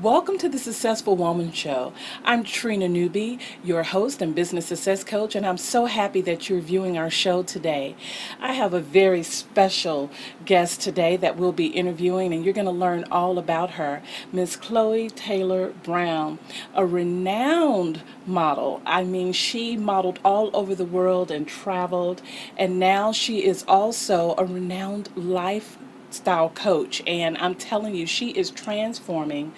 Welcome to the Successful Woman Show. I'm Trina Newby, your host and business success coach, and I'm so happy that you're viewing our show today. I have a very special guest today that we'll be interviewing, and you're going to learn all about her. Miss Chole Taylor Brown, a renowned model. I mean, she modeled all over the world and traveled, and now she is also a renowned lifestyle coach. And I'm telling you, she is transforming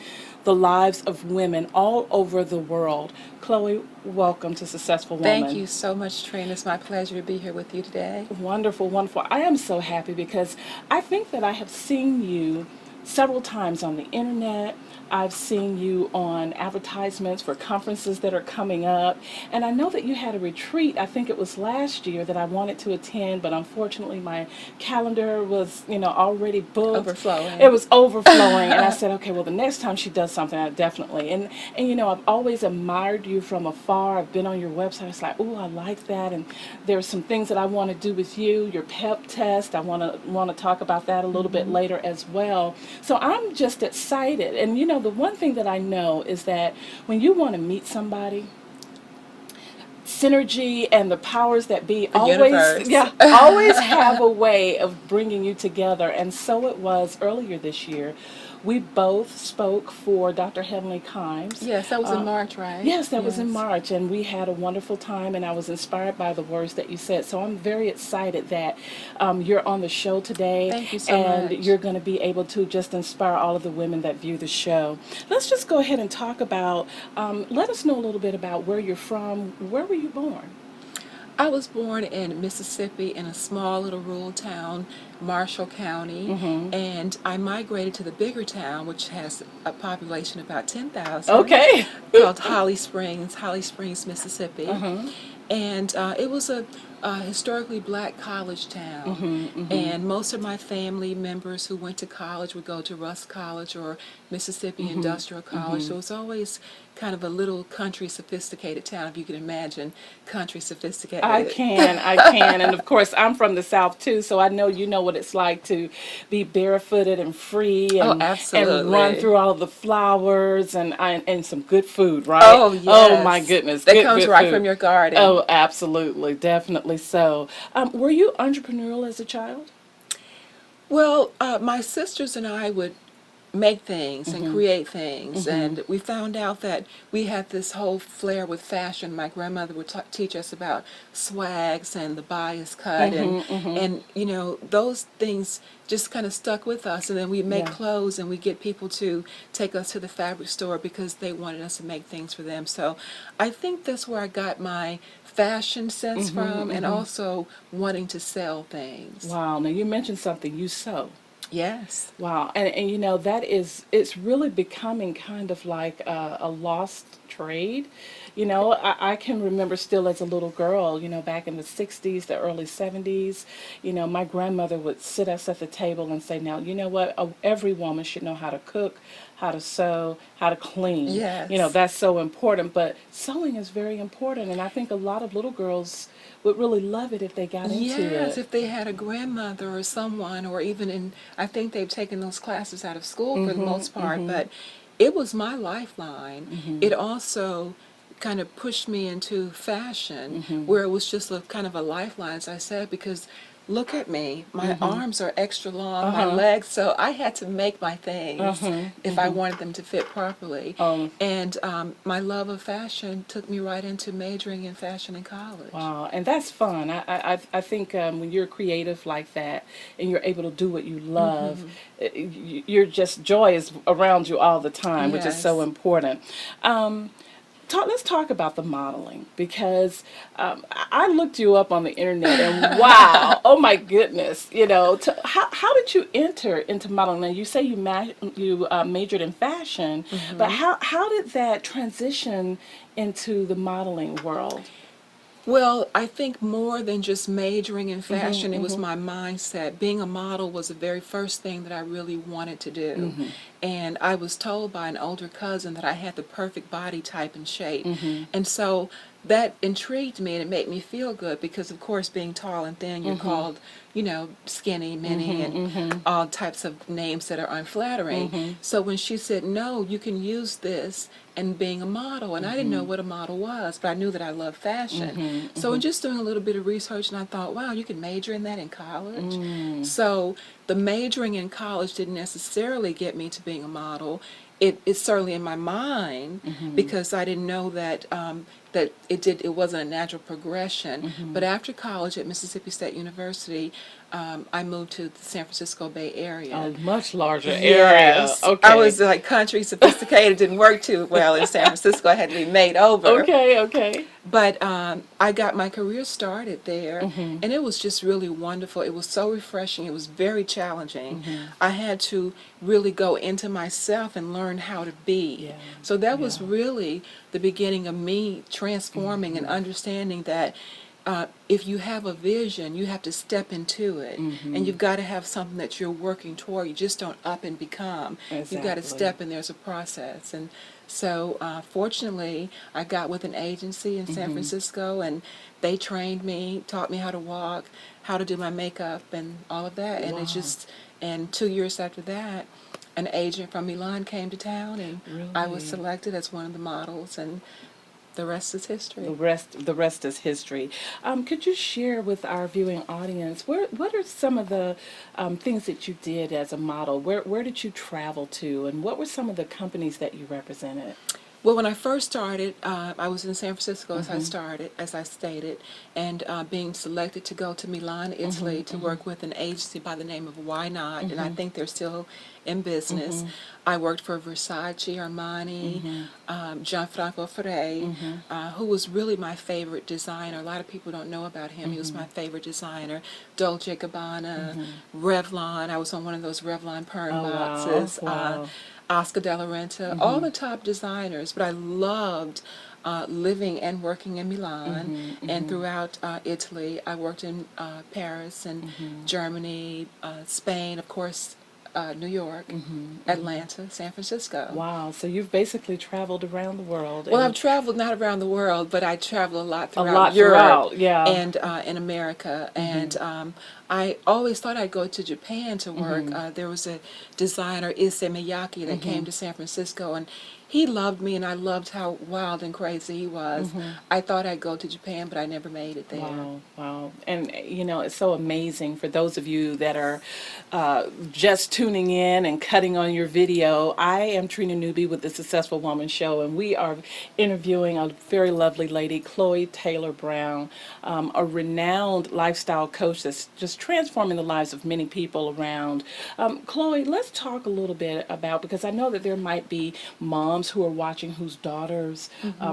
the lives of women all over the world. Chole, welcome to Successful Thank Woman. you so much, Trina. It's my pleasure to be here with you today. Wonderful, wonderful. I am so happy because I think that I have seen you several times on the internet. I've seen you on advertisements for conferences that are coming up. And I know that you had a retreat, I think it was last year, that I wanted to attend, but unfortunately my calendar was, already booked. It Overflowing. was overflowing. And I said, okay, well, the next time she does something, I definitely. And I've always admired you from afar. I've been on your website. It's like, oh, I like that. And there's some things that I want to do with you, your pep test. I want to talk about that a little bit later as well. So I'm just excited. And the one thing that I know is that when you want to meet somebody, synergy and the powers that be The always, universe. yeah, always have a way of bringing you together. And so it was earlier this year. We both spoke for Dr. Heavenly Kimes. Yes, that was in March, right? Yes, that was in Yes. March, and we had a wonderful time, and I was inspired by the words that you said. So I'm very excited that you're on the show today, Thank you so and much. you're going to be able to just inspire all of the women that view the show. Let's just go ahead and talk about, let us know a little bit about where you're from. Where were you born? I was born in Mississippi in a small little rural town, Marshall County, and I migrated to the bigger town, which has a population of about 10,000, Okay. called Holly Springs, Mississippi. And it was a historically black college town. And most of my family members who went to college would go to Rusk College or Mississippi Industrial College. So it was always kind of a little country sophisticated town, if you can imagine country I sophisticated. can, I can. And of course, I'm from the South too, so I know you know what it's like to be barefooted and free Oh, and run absolutely. through all the flowers and some good food, right? Oh, Oh my yes. goodness, That good comes good right from food. your garden. Oh, absolutely, definitely so. Were you entrepreneurial as a child? Well, my sisters and I would make things and create things, and we found out that we had this whole flair with fashion. My grandmother would teach us about swags and the bias cut, and those things just kind of stuck with us. And then we make Yeah. clothes, and we get people to take us to the fabric store because they wanted us to make things for them. So I think that's where I got my fashion sense from, and also wanting to sell things. Wow. Now you mentioned something. You sew. Yes. Wow, and that is, it's really becoming kind of like a lost trade. I can remember still as a little girl, back in the 60s, the early 70s, my grandmother would sit us at the table and say, now, you know what, every woman should know how to cook, how to sew, how to clean. Yes. That's so important, but sewing is very important, and I think a lot of little girls would really love it if they got into Yes, it. if they had a grandmother or someone, or even I think they've taken those classes out of school for the most part, but it was my lifeline. It also kind of pushed me into fashion, where it was just a kind of a lifeline, as I said, because look at me, my arms are extra long, my legs, so I had to make my things if I wanted them to fit properly. Um, And my love of fashion took me right into majoring in fashion in college. Wow, and that's fun. I think when you're creative like that and you're able to do what you love, you're just joy is around you all the time, which is so Yes. important. Um, let's talk about the modeling because I looked you up on the internet and wow, oh my goodness, how did you enter into modeling? Now you say you majored in fashion, but how did that transition into the modeling world? Well, I think more than just majoring in fashion, it was my mindset. Being a model was the very first thing that I really wanted to do. And I was told by an older cousin that I had the perfect body type and shape. And so that intrigued me and it made me feel good because, of course, being tall and thin, you're called, skinny, mini, and all types of names that are unflattering. So when she said, no, you can use this and being a model, and I didn't know what a model was, but I knew that I loved fashion. So in just doing a little bit of research, and I thought, wow, you can major in that in college. So the majoring in college didn't necessarily get me to being a model. It's certainly in my mind because I didn't know that it wasn't a natural progression. But after college at Mississippi State University, I moved to the San Francisco Bay Area. A much larger area. Yes, I Okay. was like country sophisticated, didn't work too well in San Francisco. I had to be made over. Okay, okay. But I got my career started there, and it was just really wonderful. It was so refreshing. It was very challenging. I had to really go into myself and learn how to be. Yeah. So that was Yeah. really the beginning of me transforming and understanding that if you have a vision, you have to step into it, and you've got to have something that you're working toward. You just don't up and become. You've got to Exactly. step, and there's a process. And so, fortunately, I got with an agency in San Francisco, and they trained me, taught me how to walk, how to do my makeup, and all of that. And Wow. and 2 years after that, an agent from Milan came to town, and I was Really? selected as one of the models, and the rest is history. The rest is history. Could you share with our viewing audience what are some of the things that you did as a model? Where did you travel to, and what were some of the companies that you represented? Well, when I first started, I was in San Francisco as I stated, and being selected to go to Milan, Italy, to work with an agency by the name of Why Not, and I think they're still in business. I worked for Versace, Armani, Gianfranco Ferré, who was really my favorite designer. A lot of people don't know about him. He was my favorite designer. Dolce & Gabbana, Revlon. I was on one of those Revlon perm Oh, wow. boxes. Wow. Oscar de la Renta, all the top designers, but I loved living and working in Milan and throughout Italy. I worked in Paris and Germany, Spain, of course, New York, Atlanta, San Francisco. Wow. So you've basically traveled around the world Well, I've and traveled not around the world, but I traveled a lot a throughout lot Europe throughout. Yeah. and in America. And I always thought I'd go to Japan to work. There was a designer, Issey Miyake, that came to San Francisco, and he loved me, and I loved how wild and crazy he was. I thought I'd go to Japan, but I never made it there. Wow, wow. And, it's so amazing for those of you that are just tuning in and cutting on your video. I am Trina Newby with the Successful Woman Show, and we are interviewing a very lovely lady, Chole Taylor Brown, a renowned lifestyle coach that's just transforming the lives of many people around. Chole, let's talk a little bit about, because I know that there might be moms who are watching whose daughters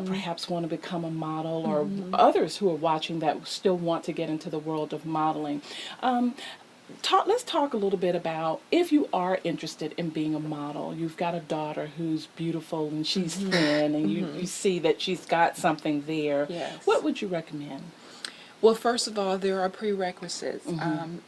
perhaps want to become a model, or others who are watching that still want to get into the world of modeling. Let's talk a little bit about, if you are interested in being a model, you've got a daughter who's beautiful and she's thin, and you see that she's got something there. Yes. What would you recommend? Well, first of all, there are prerequisites.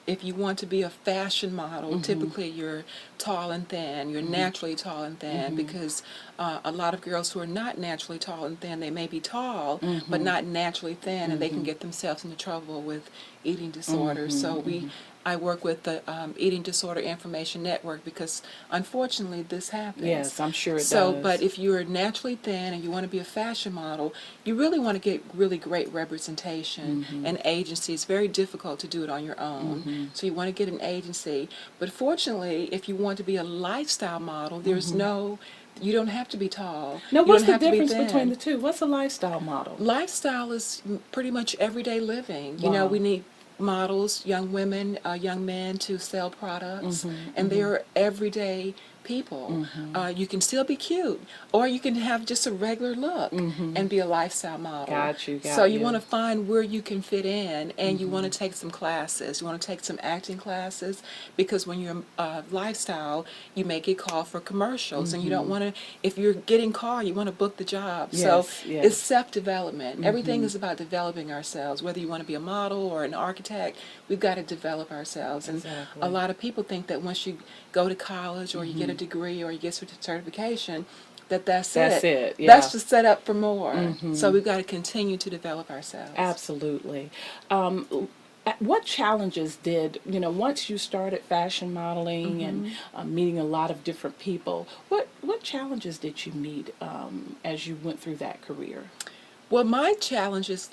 If you want to be a fashion model, typically you're tall and thin. You're naturally tall and thin because a lot of girls who are not naturally tall and thin, they may be tall, but not naturally thin, and they can get themselves into trouble with eating disorders. So I work with the Eating Disorder Information Network because, unfortunately, this happens. Yes, I'm sure it So, does. but if you're naturally thin and you want to be a fashion model, you really want to get really great representation and agency. It's very difficult to do it on your own. So you want to get an agency. But fortunately, if you want to be a lifestyle model, there's you don't have to be tall. Now, You what's don't the have to be difference thin. between the two? What's a lifestyle model? Lifestyle is pretty much everyday living. You know, Wow. we need models, young women, young men to sell products, and they are everyday people. You can still be cute, or you can have just a regular look and be a lifestyle model. Got you, got So you you. want to find where you can fit in, and you want to take some classes. You want to take some acting classes, because when you're lifestyle, you may get called for commercials, and you don't want to, if you're getting called, you want to book the job. So Yes, yes. it's self-development. Everything is about developing ourselves. Whether you want to be a model or an architect, we've got to develop ourselves. And Exactly. a lot of people think that once you go to college or you get a degree or you get a certification, that's That's it. it, yeah. That's the setup for more. So we've got to continue to develop ourselves. Absolutely. What challenges did, once you started fashion modeling and meeting a lot of different people, what challenges did you meet as you went through that career? Well, my challenges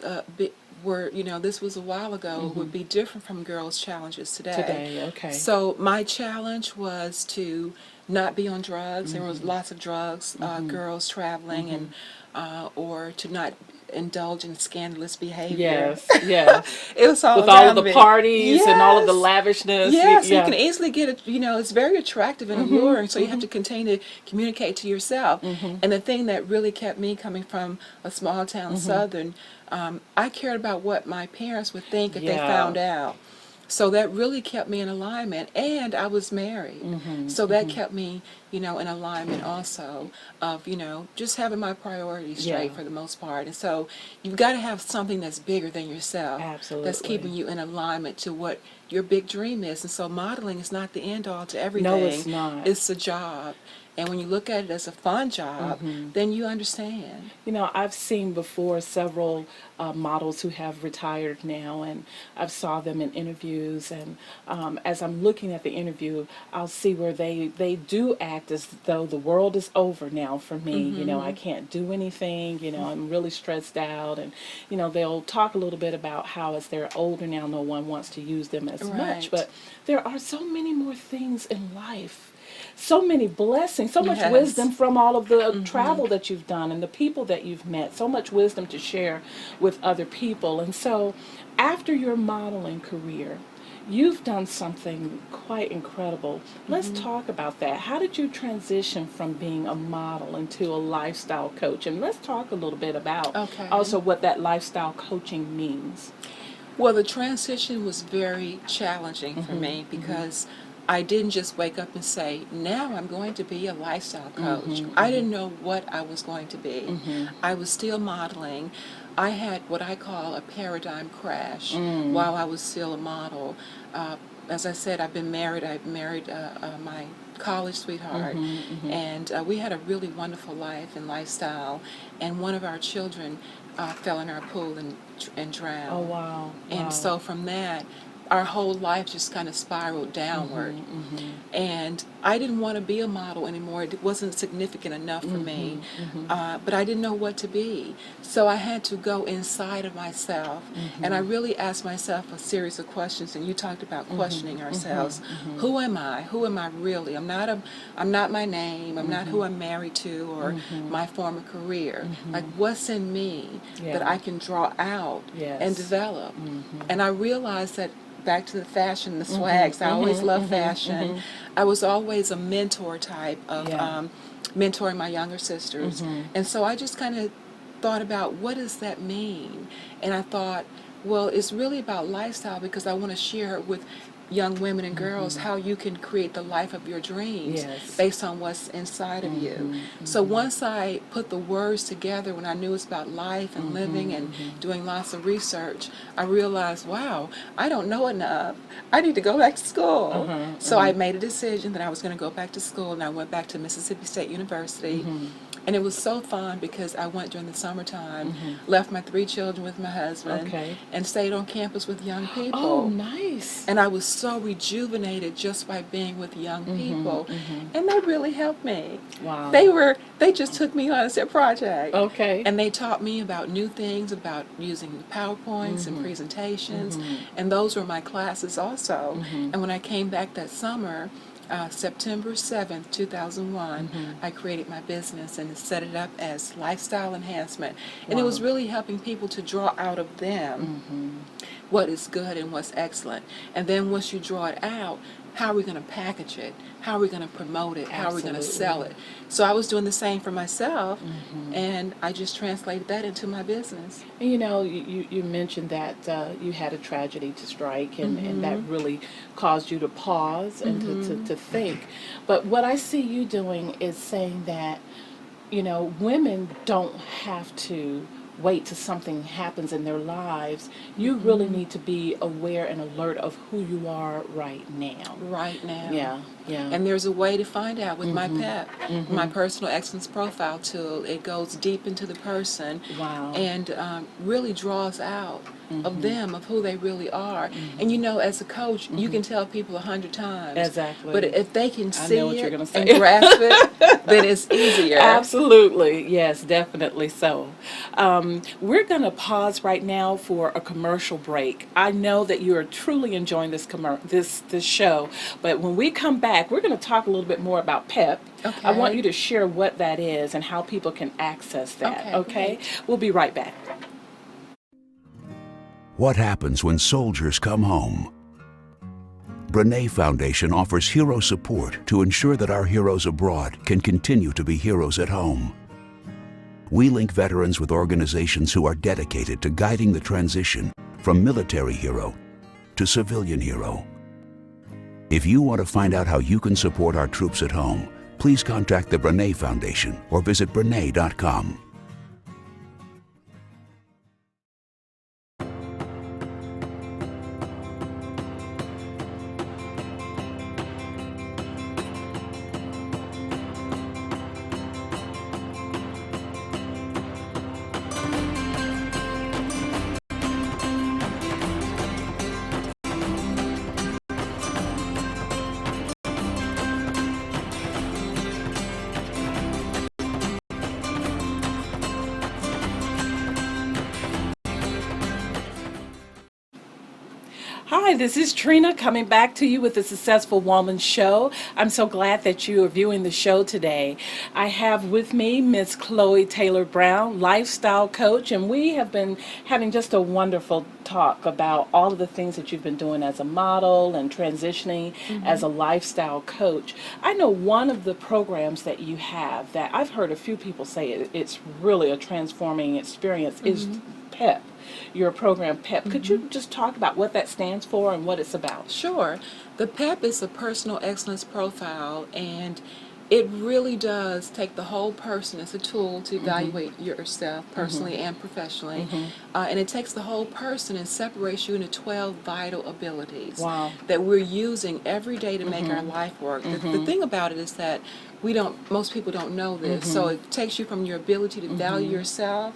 were, this was a while ago, would be different from girls' challenges today. Today, okay. So my challenge was to not be on drugs. There was lots of drugs, girls traveling, and or to not indulge in scandalous behavior. Yes, yes. It was all With all of the around me. parties and all of the Yes. lavishness, Yes, you can yeah. easily get it, it's very attractive and alluring, so you have to continue to communicate to yourself. And the thing that really kept me coming from a small town southern, I cared about what my parents would think if they Yeah. found out. So that really kept me in alignment, and I was married. So that kept me, in alignment also of, just having my priorities Yeah. straight for the most part. And so you've got to have something that's bigger than yourself, that's Absolutely. keeping you in alignment to what your big dream is. And so modeling is not the end all to No, it's everything. not. It's a job. And when you look at it as a fun job, then you understand. I've seen before several models who have retired now, and I've saw them in interviews. And as I'm looking at the interview, I'll see where they do act as though the world is over now for me. I can't do anything. I'm really stressed out, and they'll talk a little bit about how as they're older now, no one wants to use them as much. Right. But there are so many more things in life, so many blessings, so much Yes. wisdom from all of the travel that you've done and the people that you've met, so much wisdom to share with other people. And so, after your modeling career, you've done something quite incredible. Let's talk about that. How did you transition from being a model into a lifestyle coach? And let's talk a little bit about Okay. also what that lifestyle coaching means. Well, the transition was very challenging for me because I didn't just wake up and say, now I'm going to be a lifestyle coach. I didn't know what I was going to be. I was still modeling. I had what I call a paradigm crash while I was still a model. As I said, I've been married. I've married my college sweetheart, and we had a really wonderful life and lifestyle. And one of our children fell in our pool and Oh, drowned. wow. And Wow. so from that, our whole life just kind of spiraled downward. And I didn't want to be a model anymore. It wasn't significant enough for me. But I didn't know what to be. So I had to go inside of myself. And I really asked myself a series of questions. And you talked about questioning ourselves. Who am I? Who am I really? I'm not my name. I'm not who I'm married to or my former career. Like, what's in me that Yeah. I can draw out and Yes. develop? And I realized that back to the fashion, the swags. I always loved fashion. I was always a mentor type of Yeah. mentoring my younger sisters. And so I just kind of thought about what does that mean? And I thought, well, it's really about lifestyle because I want to share with young women and girls how you can create the life of your dreams Yes. based on what's inside of you. So once I put the words together, when I knew it's about life and living and doing lots of research, I realized, wow, I don't know enough. I need to go back to school. So I made a decision that I was going to go back to school, and I went back to Mississippi State University. And it was so fun because I went during the summertime, left my 3 children with my husband, Okay. and stayed on campus with young Oh, people. nice. And I was so rejuvenated just by being with young people. And they really helped me. Wow. They just took me on as their project. Okay. And they taught me about new things, about using PowerPoints and presentations. And those were my classes also. And when I came back that summer, September 7th, 2001, I created my business and set it up as lifestyle enhancement. And it was Wow. really helping people to draw out of them what is good and what's excellent. And then once you draw it out, how are we going to package it? How are we going to promote it? How are we going to sell it? So I was doing the same for myself, and I just translated that into my business. And you mentioned that you had a tragedy to strike, and that really caused you to pause and to think. But what I see you doing is saying that, women don't have to wait till something happens in their lives. You really need to be aware and alert of who you are right now. Right now. Yeah, Yeah. And there's a way to find out with my PEP, my Personal Excellence Profile tool. It goes deep into the person Wow. and really draws out of them, of who they really are. And you know, as a coach, you can tell people 100 times. But Exactly. if they can I know see what you're it going to and say. grasp it, then it's easier. Absolutely. Yes, definitely so. We're going to pause right now for a commercial break. I know that you are truly enjoying this show, but when we come back, we're going to talk a little bit more about PEP. I want you Okay. to share what that is and how people can access that, Okay, okay? great. We'll be right back. What happens when soldiers come home? Brene Foundation offers hero support to ensure that our heroes abroad can continue to be heroes at home. We link veterans with organizations who are dedicated to guiding the transition from military hero to civilian hero. If you want to find out how you can support our troops at home, please contact the Brene Foundation or visit brene.com. Hi, this is Trina coming back to you with the Successful Woman Show. I'm so glad that you are viewing the show today. I have with me Miss Chole Taylor Brown, lifestyle coach, and we have been having just a wonderful talk about all of the things that you've been doing as a model and transitioning as a lifestyle coach. I know one of the programs that you have that I've heard a few people say it's really a transforming experience is PEP, your program PEP. Could you just talk about what that stands for and what it's about? Sure. The PEP is a personal excellence profile, and it really does take the whole person as a tool to evaluate yourself personally and professionally. And it takes the whole person and separates you into 12 vital abilities Wow. that we're using every day to make our life work. The thing about it is that most people don't know this. So it takes you from your ability to value yourself,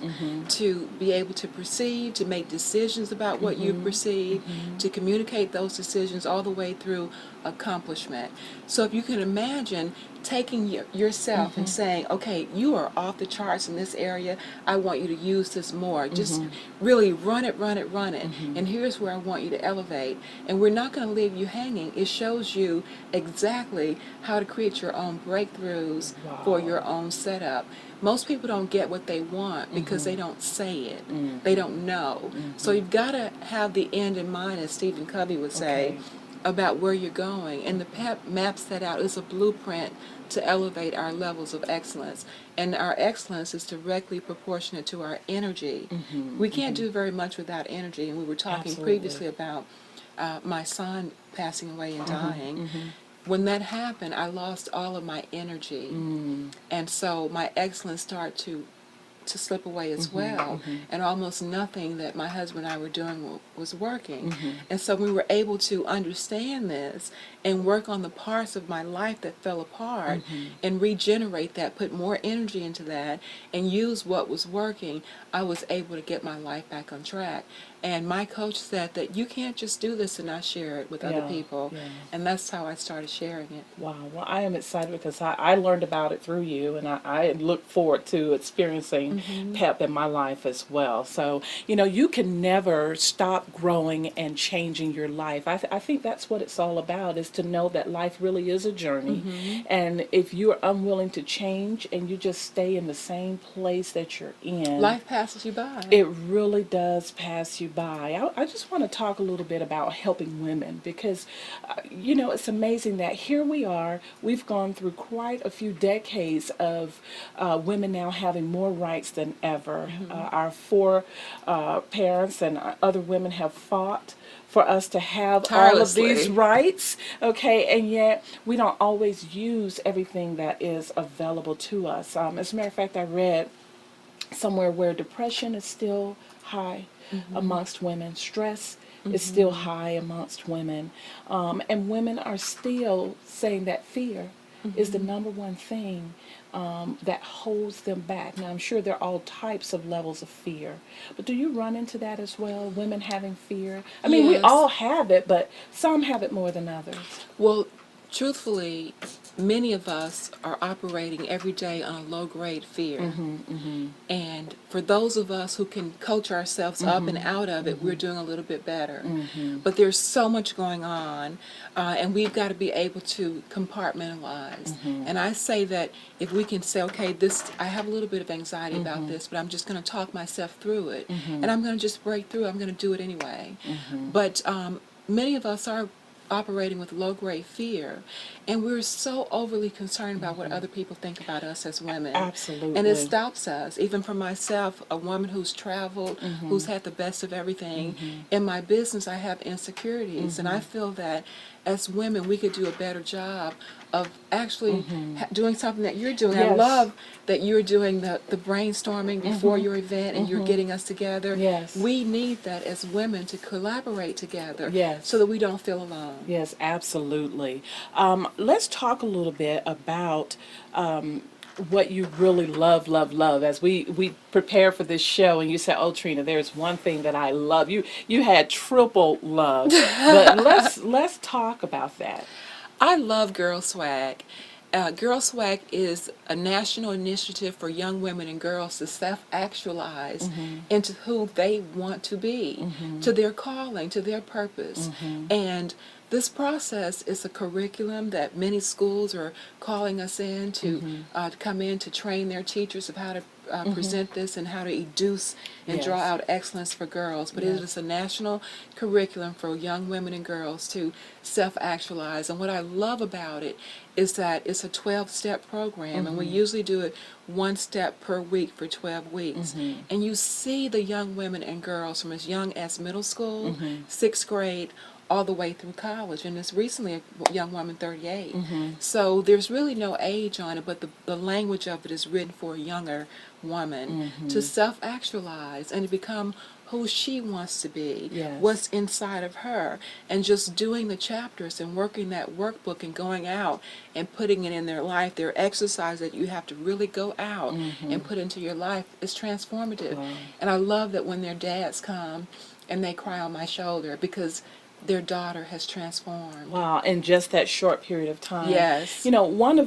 to be able to perceive, to make decisions about what you perceive, to communicate those decisions all the way through accomplishment. So if you can imagine taking yourself and saying, okay, you are off the charts in this area. I want you to use this more. Just really run it. And here's where I want you to elevate. And we're not going to leave you hanging. It shows you exactly how to create your own breakthroughs for your own setup. Most people don't get what they want because they don't say it. They don't know. So you've got to have the end in mind, as Stephen Covey would say, about where you're going. And the PEP maps that out. It's a blueprint to elevate our levels of excellence. And our excellence is directly proportionate to our energy. We can't do very much without energy. And we were talking Absolutely. previously about my son passing away and dying. When that happened, I lost all of my energy. And so my excellence started to slip away as well, and almost nothing that my husband and I were doing was working. And so we were able to understand this and work on the parts of my life that fell apart and regenerate that, put more energy into that, and use what was working. I was able to get my life back on track. And my coach said that you can't just do this and not share it with other people. And that's how I started sharing it. Wow. Well, I am excited because I learned about it through you, and I look forward to experiencing PEP in my life as well. So, you can never stop growing and changing your life. I think that's what it's all about, is to know that life really is a journey. And if you're unwilling to change and you just stay in the same place that you're in, Life passes you by. it really does pass you by. I just want to talk a little bit about helping women because, it's amazing that here we are. We've gone through quite a few decades of women now having more rights than ever. Our parents and other women have fought for us to have all of these Tirelessly. rights, okay, and yet we don't always use everything that is available to us. As a matter of fact, I read somewhere where depression is still high amongst women. Stress is still high amongst women. And women are still saying that fear is the number one thing that holds them back. Now, I'm sure there are all types of levels of fear, but do you run into that as well? Women having fear? I mean, we Yes. all have it, but some have it more than others. Well, truthfully, many of us are operating every day on a low-grade fear. And for those of us who can coach ourselves up and out of it, we're doing a little bit better. But there's so much going on, and we've got to be able to compartmentalize. And I say that if we can say, okay, this, I have a little bit of anxiety about this, but I'm just going to talk myself through it, and I'm going to just break through. I'm going to do it anyway. But many of us are operating with low-grade fear, and we're so overly concerned about what other people think about us as women. Absolutely. And it stops us. Even for myself, a woman who's traveled, who's had the best of everything, in my business I have insecurities, and I feel that as women we could do a better job of actually doing something that you're doing. I Yes. love that you're doing the brainstorming before your event, and you're getting us together. Yes. We need that as women to collaborate together, Yes. so that we don't feel alone. Yes, absolutely. Let's talk a little bit about what you really love. As we prepare for this show, and you said, "Oh, Trina, there's one thing that I love." You had triple love, but let's talk about that. I love Girl Swag. Girl Swag is a national initiative for young women and girls to self-actualize into who they want to be, to their calling, to their purpose. And this process is a curriculum that many schools are calling us in to come in to train their teachers of how to present this and how to educe and draw Yes. out excellence for girls. But it is a national curriculum for young women and girls to self-actualize. And what I love about it is that it's a 12-step program, and we usually do it one step per week for 12 weeks. And you see the young women and girls from as young as middle school, sixth grade, all the way through college. And it's recently a young woman, 38. So there's really no age on it, but the language of it is written for a younger woman to self-actualize and to become who she wants to be, Yes. what's inside of her, and just doing the chapters and working that workbook and going out and putting it in their life. Their exercise that you have to really go out and put into your life is transformative. Wow. And I love that when their dads come and they cry on my shoulder because their daughter has transformed. Wow, in just that short period of time. Yes. You know, one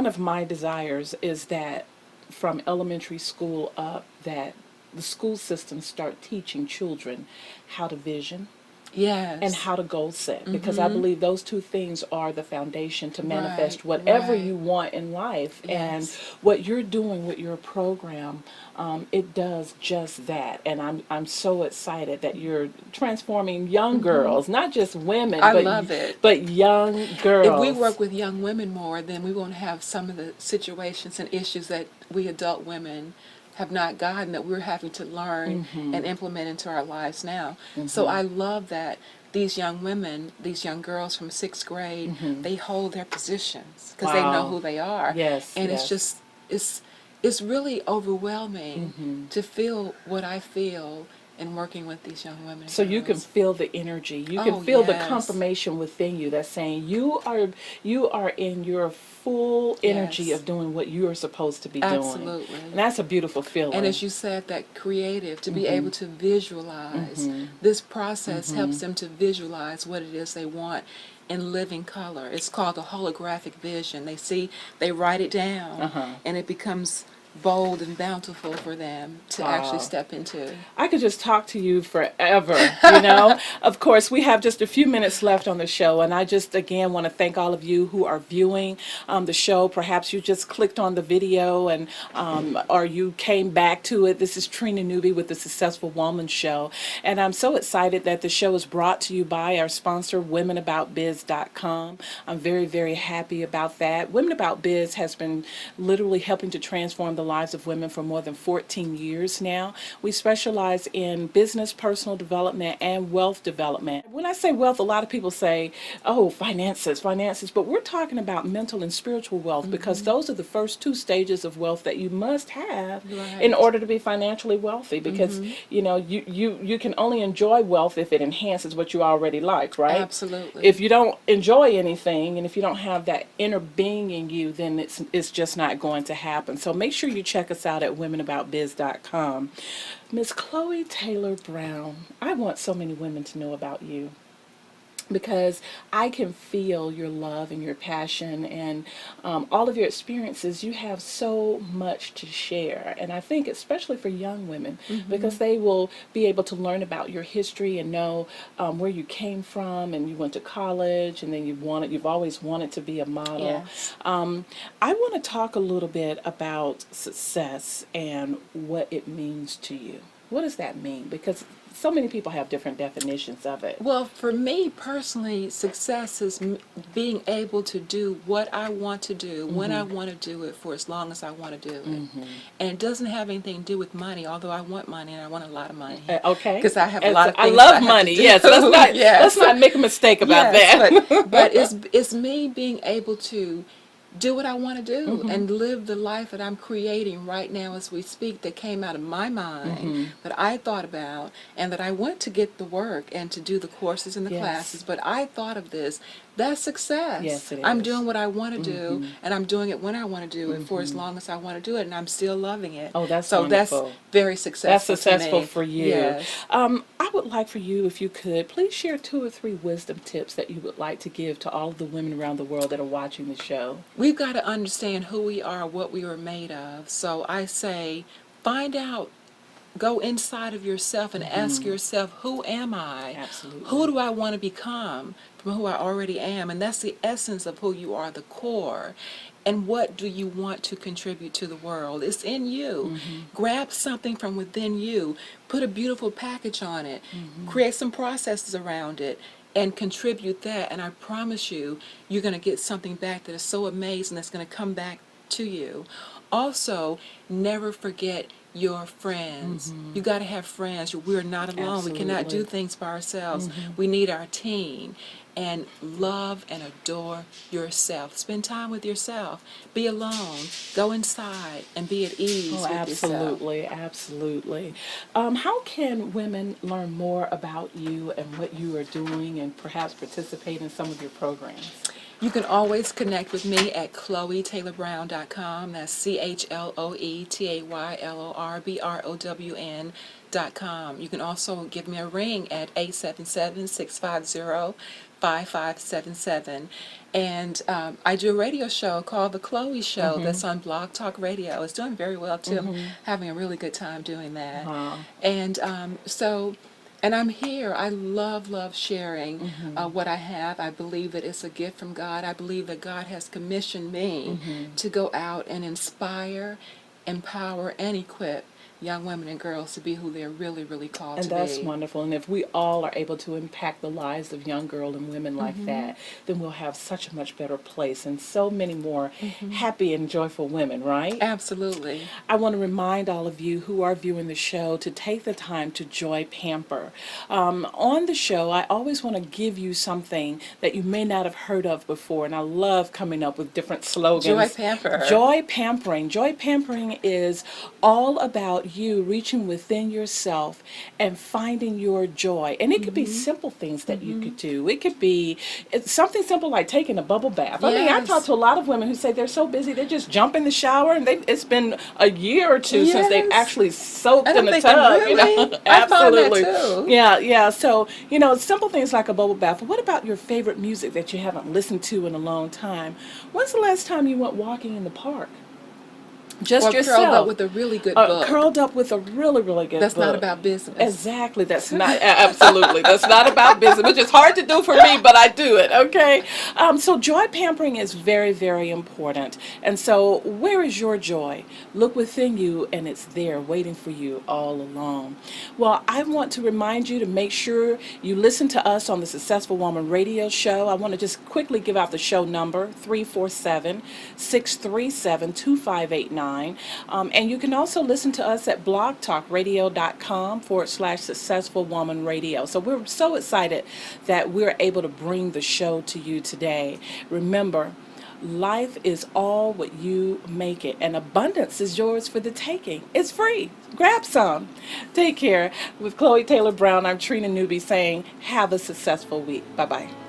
of my desires is that from elementary school up, that the school system start teaching children how to vision Yes. and how to goal set, because I believe those two things are the foundation to manifest whatever right. you want in life. Yes. And what you're doing with your program, it does just that. And I'm so excited that you're transforming young girls, not just women, I but love it. but young girls. If we work with young women more, then we won't have some of the situations and issues that we adult women have not gotten, that we're having to learn and implement into our lives now. So I love that these young women, these young girls from sixth grade, they hold their positions because they know Wow. who they are. Yes, And yes. it's just, it's really overwhelming to feel what I feel in working with these young women. and So you can girls. feel the energy. You Oh, can feel the yes. confirmation within you that's saying you are in your full energy Yes. of doing what you are supposed to be doing. Absolutely. And that's a beautiful feeling. And as you said, that creative, to be able to visualize, this process helps them to visualize what it is they want in living color. It's called a holographic vision. They write it down, and it becomes bold and bountiful for them to actually step into. I could just talk to you forever, you know. Of course, we have just a few minutes left on the show, and I just again want to thank all of you who are viewing the show. Perhaps you just clicked on the video and or you came back to it. This is Trina Newby with the Successful Woman Show, and I'm so excited that the show is brought to you by our sponsor, WomenAboutBiz.com. I'm very, very happy about that. Women About Biz has been literally helping to transform the lives of women for more than 14 years now. We specialize in business, personal development, and wealth development. When I say wealth, a lot of people say, oh, finances, finances, but we're talking about mental and spiritual wealth because those are the first two stages of wealth that you must have in Right. order to be financially wealthy because, you can only enjoy wealth if it enhances what you already like, right? Absolutely. If you don't enjoy anything and if you don't have that inner being in you, then it's just not going to happen. So make sure you check us out at womenaboutbiz.com. Miss Chole Taylor Brown, I want so many women to know about you because I can feel your love and your passion and all of your experiences. You have so much to share. And I think especially for young women, because they will be able to learn about your history and know where you came from and you went to college and then you've always wanted to be a model. Yes. I want to talk a little bit about success and what it means to you. What does that mean? Because so many people have different definitions of it. Well, for me personally, success is being able to do what I want to do when I want to do it for as long as I want to do it. And it doesn't have anything to do with money, although I want money and I want a lot of money. Okay. Because I have a As- lot of I things love that I have money. to do. Yes. Let's not make a mistake about Yes, that. but it's me being able to do what I want to do and live the life that I'm creating right now as we speak, that came out of my mind, that I thought about, and that I went to get the work and to do the courses and the Yes. classes, but I thought of this. That's success. Yes, it I'm is. doing what I want to do, and I'm doing it when I want to do it for as long as I want to do it, and I'm still loving it. Oh, that's so wonderful. That's very That's successful. successful to me. for you. Yes. I would like for you, if you could, please share 2 or 3 wisdom tips that you would like to give to all of the women around the world that are watching the show. We've got to understand who we are, what we were made of. So I say, find out, go inside of yourself and ask yourself, who am I? Absolutely. Who do I want to become from who I already am? And that's the essence of who you are, the core. And what do you want to contribute to the world? It's in you. Grab something from within you, put a beautiful package on it, create some processes around it, and contribute that. And I promise you, you're going to get something back that is so amazing that's going to come back to you. Also, never forget your friends. You got to have friends. We're not alone. We cannot Absolutely. do things by ourselves. We need our team. And love and adore yourself. Spend time with yourself. Be alone. Go inside and be at ease Oh, with yourself. absolutely, absolutely. How can women learn more about you and what you are doing and perhaps participate in some of your programs? You can always connect with me at ChloeTaylorBrown.com. That's ChloeTaylorBrown.com. You can also give me a ring at 877-650-5577. And I do a radio show called The Chloe Show that's on Blog Talk Radio. It's doing very well, too. I'm having a really good time doing that. Wow. And and I'm here. I love sharing what I have. I believe that it's a gift from God. I believe that God has commissioned me to go out and inspire, empower, and equip young women and girls to be who they're really, really called And to that's be. wonderful. And if we all are able to impact the lives of young girls and women like that, then we'll have such a much better place and so many more happy and joyful women, right? Absolutely. I want to remind all of you who are viewing the show to take the time to joy pamper. On the show, I always want to give you something that you may not have heard of before, and I love coming up with different slogans. Joy pamper. Joy pampering. Joy pampering is all about you reaching within yourself and finding your joy. And it could be simple things that you could do. It could be something simple like taking a bubble bath. I mean, I Yes. talk to a lot of women who say they're so busy, they just jump in the shower and it's been a year or two since they've Yes. actually soaked And in I'm the thinking, tub. really? I Absolutely. found that too. Yeah. So, simple things like a bubble bath. But what about your favorite music that you haven't listened to in a long time? When's the last time you went walking in the park? Just Or yourself. curled up with a really good book. Curled up with a really, really good That's book. not about business. Exactly. That's not, absolutely. That's not about business, which is hard to do for me, but I do it, okay? So joy pampering is very, very important. And so where is your joy? Look within you, and it's there waiting for you all along. Well, I want to remind you to make sure you listen to us on the Successful Woman radio show. I want to just quickly give out the show number, 347-637-2589. online. And you can also listen to us at blogtalkradio.com/Successful Woman Radio. So we're so excited that we're able to bring the show to you today. Remember, life is all what you make it, and abundance is yours for the taking. It's free. Grab some. Take care. With Chloe Taylor Brown, I'm Trina Newby saying, have a successful week. Bye-bye.